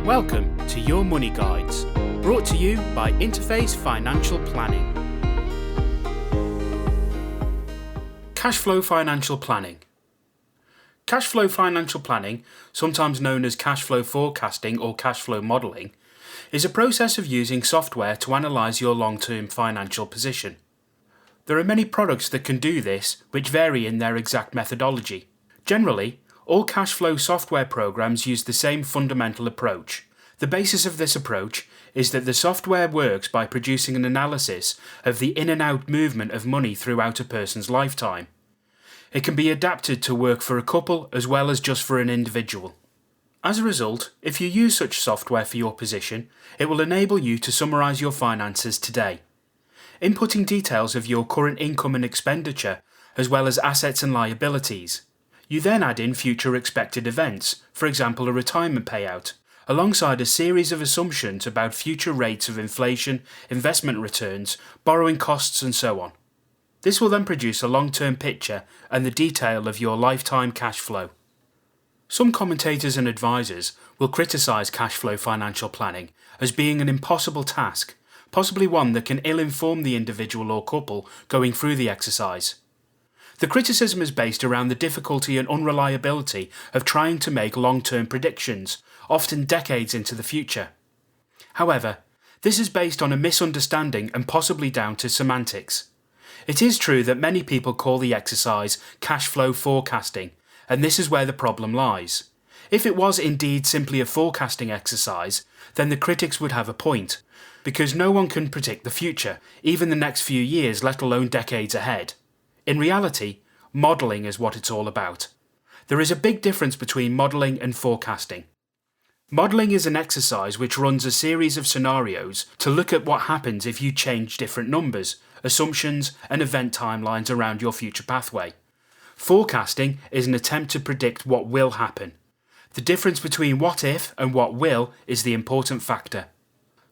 Welcome to Your Money Guides, brought to you by Interface Financial Planning. Cash flow financial planning. Cash flow financial planning, sometimes known as cash flow forecasting or cash flow modelling, is a process of using software to analyse your long-term financial position. There are many products that can do this, which vary in their exact methodology. Generally, all cash flow software programs use the same fundamental approach. The basis of this approach is that the software works by producing an analysis of the in and out movement of money throughout a person's lifetime. It can be adapted to work for a couple as well as just for an individual. As a result, if you use such software for your position, it will enable you to summarise your finances today. Inputting details of your current income and expenditure, as well as assets and liabilities. You then add in future expected events, for example a retirement payout, alongside a series of assumptions about future rates of inflation, investment returns, borrowing costs and so on. This will then produce a long-term picture and the detail of your lifetime cash flow. Some commentators and advisors will criticise cash flow financial planning as being an impossible task, possibly one that can ill-inform the individual or couple going through the exercise. The criticism is based around the difficulty and unreliability of trying to make long-term predictions, often decades into the future. However, this is based on a misunderstanding and possibly down to semantics. It is true that many people call the exercise cash flow forecasting, and this is where the problem lies. If it was indeed simply a forecasting exercise, then the critics would have a point, because no one can predict the future, even the next few years, let alone decades ahead. In reality, modelling is what it's all about. There is a big difference between modelling and forecasting. Modelling is an exercise which runs a series of scenarios to look at what happens if you change different numbers, assumptions, and event timelines around your future pathway. Forecasting is an attempt to predict what will happen. The difference between what if and what will is the important factor.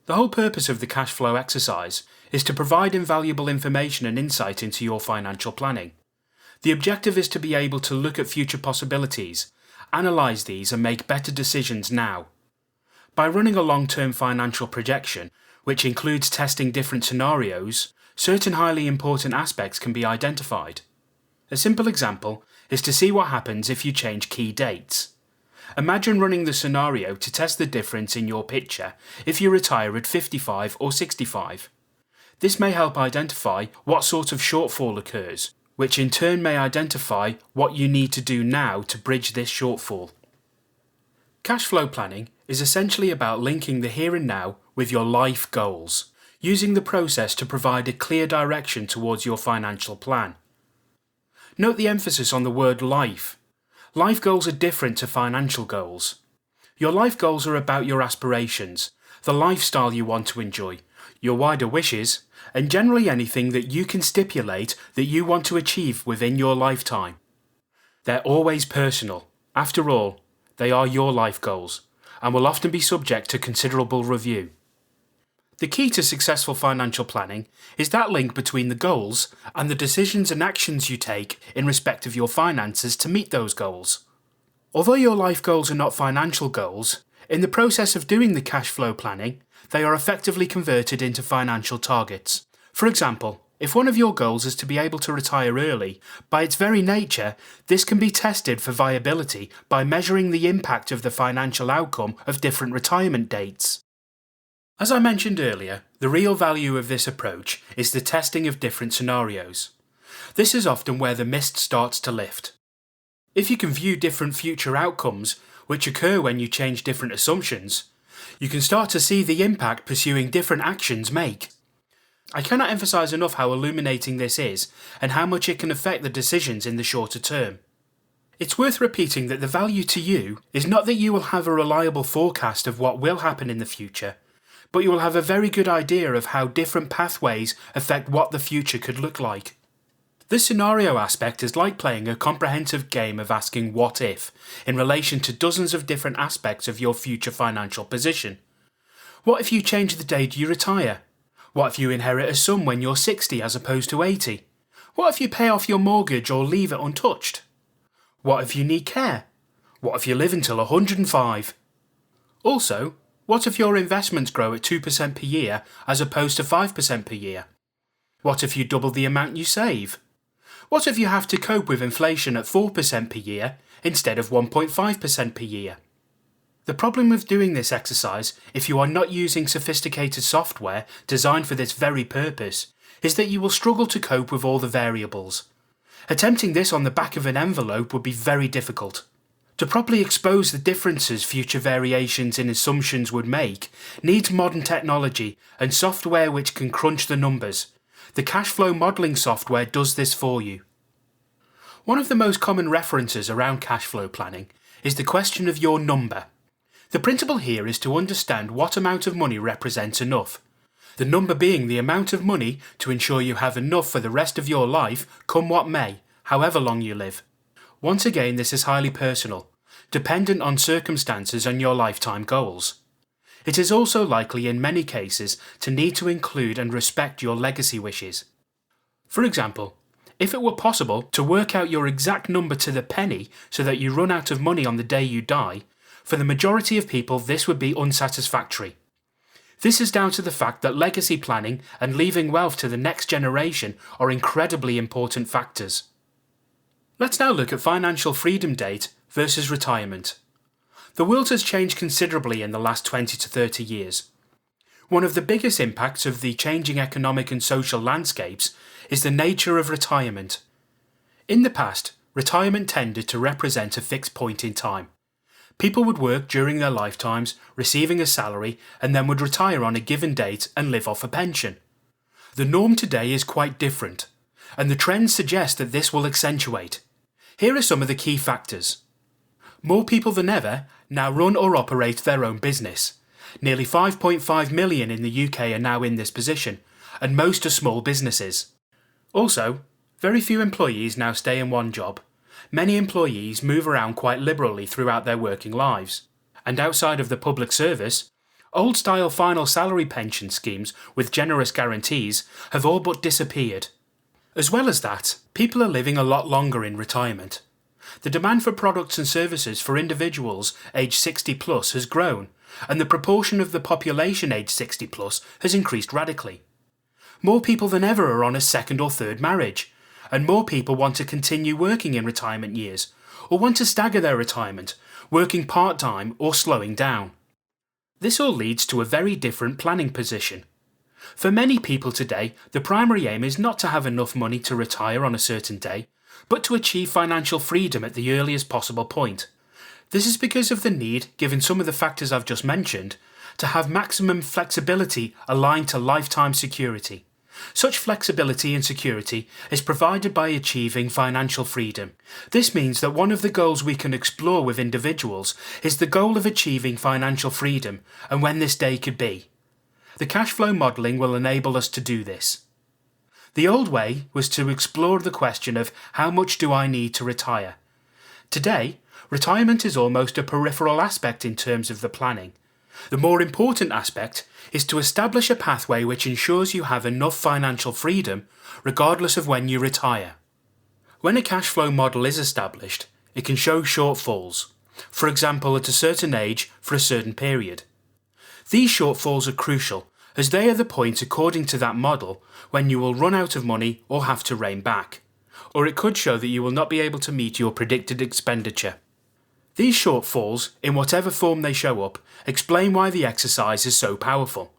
The whole purpose of the cash flow exercise is to provide invaluable information and insight into your financial planning. The objective is to be able to look at future possibilities, analyse these and make better decisions now. By running a long-term financial projection, which includes testing different scenarios, certain highly important aspects can be identified. A simple example is to see what happens if you change key dates. Imagine running the scenario to test the difference in your picture if you retire at 55 or 65. This may help identify what sort of shortfall occurs, which in turn may identify what you need to do now to bridge this shortfall. Cash flow planning is essentially about linking the here and now with your life goals, using the process to provide a clear direction towards your financial plan. Note the emphasis on the word life. Life goals are different to financial goals. Your life goals are about your aspirations, the lifestyle you want to enjoy, your wider wishes, and generally anything that you can stipulate that you want to achieve within your lifetime. They're always personal. After all, they are your life goals, and will often be subject to considerable review. The key to successful financial planning is that link between the goals and the decisions and actions you take in respect of your finances to meet those goals. Although your life goals are not financial goals, in the process of doing the cash flow planning, they are effectively converted into financial targets. For example, if one of your goals is to be able to retire early, by its very nature, this can be tested for viability by measuring the impact of the financial outcome of different retirement dates. As I mentioned earlier, the real value of this approach is the testing of different scenarios. This is often where the mist starts to lift. If you can view different future outcomes, which occur when you change different assumptions, you can start to see the impact pursuing different actions make. I cannot emphasise enough how illuminating this is and how much it can affect the decisions in the shorter term. It's worth repeating that the value to you is not that you will have a reliable forecast of what will happen in the future, but you will have a very good idea of how different pathways affect what the future could look like. The scenario aspect is like playing a comprehensive game of asking what if in relation to dozens of different aspects of your future financial position. What if you change the date you retire? What if you inherit a sum when you're 60 as opposed to 80? What if you pay off your mortgage or leave it untouched? What if you need care? What if you live until 105? Also, What if your investments grow at 2% per year as opposed to 5% per year? What if you double the amount you save? What if you have to cope with inflation at 4% per year instead of 1.5% per year? The problem with doing this exercise, if you are not using sophisticated software designed for this very purpose, is that you will struggle to cope with all the variables. Attempting this on the back of an envelope would be very difficult. To properly expose the differences future variations in assumptions would make needs modern technology and software which can crunch the numbers. The cash flow modelling software does this for you. One of the most common references around cash flow planning is the question of your number. The principle here is to understand what amount of money represents enough. The number being the amount of money to ensure you have enough for the rest of your life, come what may, however long you live. Once again, this is highly personal, dependent on circumstances and your lifetime goals. It is also likely in many cases to need to include and respect your legacy wishes. For example, if it were possible to work out your exact number to the penny so that you run out of money on the day you die, for the majority of people this would be unsatisfactory. This is down to the fact that legacy planning and leaving wealth to the next generation are incredibly important factors. Let's now look at financial freedom date versus retirement. The world has changed considerably in the last 20 to 30 years. One of the biggest impacts of the changing economic and social landscapes is the nature of retirement. In the past, retirement tended to represent a fixed point in time. People would work during their lifetimes, receiving a salary, and then would retire on a given date and live off a pension. The norm today is quite different, and the trends suggest that this will accentuate. Here are some of the key factors. More people than ever now run or operate their own business. Nearly 5.5 million in the UK are now in this position, and most are small businesses. Also, very few employees now stay in one job. Many employees move around quite liberally throughout their working lives. And outside of the public service, old-style final salary pension schemes with generous guarantees have all but disappeared. As well as that, people are living a lot longer in retirement. The demand for products and services for individuals aged 60 plus has grown, and the proportion of the population aged 60 plus has increased radically. More people than ever are on a second or third marriage, and more people want to continue working in retirement years, or want to stagger their retirement, working part-time or slowing down. This all leads to a very different planning position. For many people today, the primary aim is not to have enough money to retire on a certain day, but to achieve financial freedom at the earliest possible point. This is because of the need, given some of the factors I've just mentioned, to have maximum flexibility aligned to lifetime security. Such flexibility and security is provided by achieving financial freedom. This means that one of the goals we can explore with individuals is the goal of achieving financial freedom and when this day could be. The cash flow modelling will enable us to do this. The old way was to explore the question of how much do I need to retire. Today, retirement is almost a peripheral aspect in terms of the planning. The more important aspect is to establish a pathway which ensures you have enough financial freedom regardless of when you retire. When a cash flow model is established, it can show shortfalls, for example at a certain age for a certain period. These shortfalls are crucial as they are the point according to that model when you will run out of money or have to rein back, or it could show that you will not be able to meet your predicted expenditure. These shortfalls, in whatever form they show up, explain why the exercise is so powerful.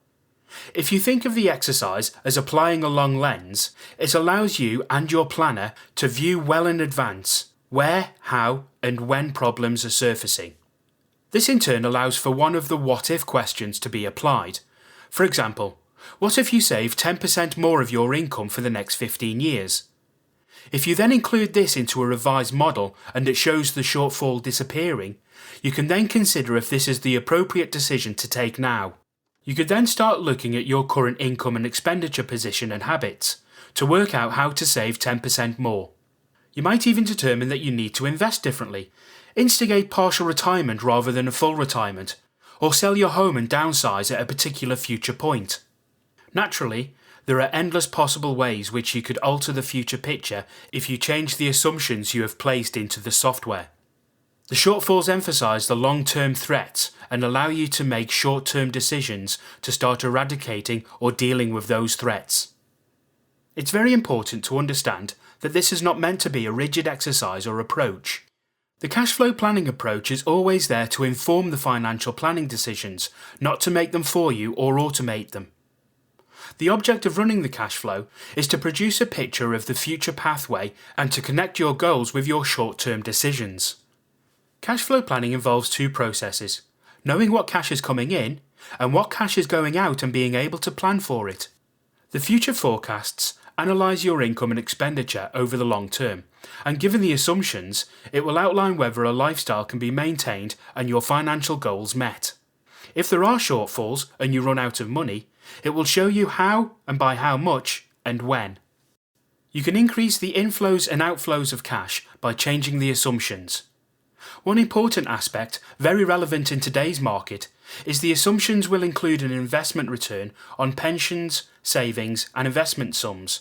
If you think of the exercise as applying a long lens, it allows you and your planner to view well in advance where, how, and when problems are surfacing. This in turn allows for one of the what-if questions to be applied. For example, what if you save 10% more of your income for the next 15 years? If you then include this into a revised model and it shows the shortfall disappearing, you can then consider if this is the appropriate decision to take now. You could then start looking at your current income and expenditure position and habits to work out how to save 10% more. You might even determine that you need to invest differently, instigate partial retirement rather than a full retirement, or sell your home and downsize at a particular future point. Naturally, there are endless possible ways which you could alter the future picture if you change the assumptions you have placed into the software. The shortfalls emphasise the long-term threats and allow you to make short-term decisions to start eradicating or dealing with those threats. It's very important to understand that this is not meant to be a rigid exercise or approach. The cash flow planning approach is always there to inform the financial planning decisions, not to make them for you or automate them. The object of running the cash flow is to produce a picture of the future pathway and to connect your goals with your short-term decisions. Cash flow planning involves two processes: knowing what cash is coming in and what cash is going out and being able to plan for it. The future forecasts analyse your income and expenditure over the long term, and given the assumptions, it will outline whether a lifestyle can be maintained and your financial goals met. If there are shortfalls and you run out of money, it will show you how and by how much and when. You can increase the inflows and outflows of cash by changing the assumptions. One important aspect, very relevant in today's market, is the assumptions will include an investment return on pensions, savings and investment sums.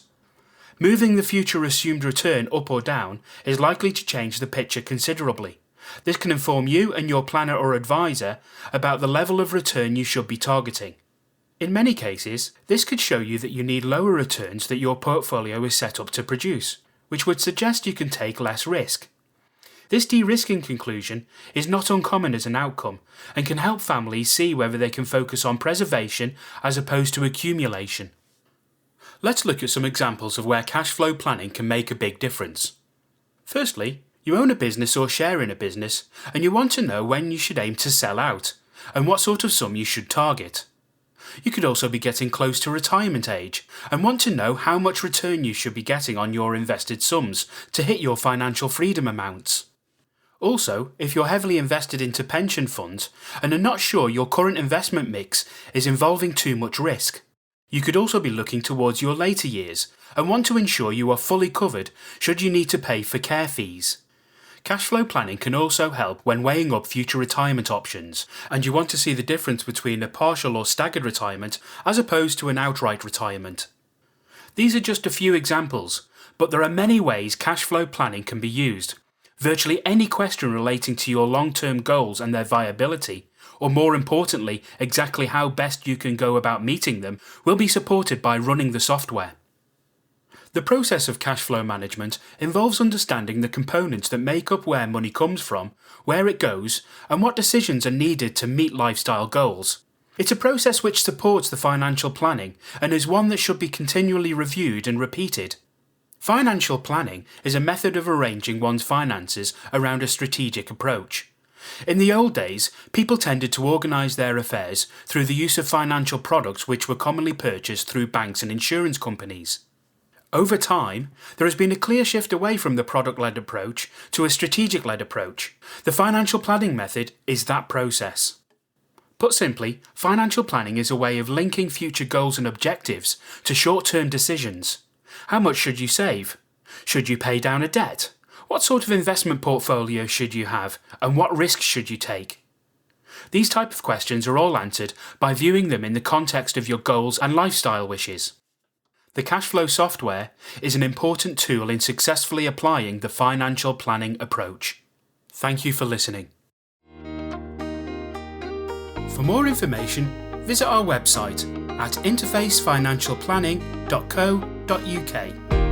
Moving the future assumed return up or down is likely to change the picture considerably. This can inform you and your planner or advisor about the level of return you should be targeting. In many cases, this could show you that you need lower returns that your portfolio is set up to produce, which would suggest you can take less risk. This de-risking conclusion is not uncommon as an outcome and can help families see whether they can focus on preservation as opposed to accumulation. Let's look at some examples of where cash flow planning can make a big difference. Firstly, you own a business or share in a business and you want to know when you should aim to sell out and what sort of sum you should target. You could also be getting close to retirement age and want to know how much return you should be getting on your invested sums to hit your financial freedom amounts. Also, if you're heavily invested into pension funds and are not sure your current investment mix is involving too much risk, you could also be looking towards your later years and want to ensure you are fully covered should you need to pay for care fees. Cash flow planning can also help when weighing up future retirement options, and you want to see the difference between a partial or staggered retirement as opposed to an outright retirement. These are just a few examples, but there are many ways cash flow planning can be used. Virtually any question relating to your long-term goals and their viability, or more importantly, exactly how best you can go about meeting them, will be supported by running the software. The process of cash flow management involves understanding the components that make up where money comes from, where it goes, and what decisions are needed to meet lifestyle goals. It's a process which supports the financial planning and is one that should be continually reviewed and repeated. Financial planning is a method of arranging one's finances around a strategic approach. In the old days, people tended to organise their affairs through the use of financial products which were commonly purchased through banks and insurance companies. Over time, there has been a clear shift away from the product-led approach to a strategic-led approach. The financial planning method is that process. Put simply, financial planning is a way of linking future goals and objectives to short-term decisions. How much should you save? Should you pay down a debt? What sort of investment portfolio should you have, and what risks should you take? These type of questions are all answered by viewing them in the context of your goals and lifestyle wishes. The cash flow software is an important tool in successfully applying the financial planning approach. Thank you for listening. For more information, visit our website at interfacefinancialplanning.co.uk.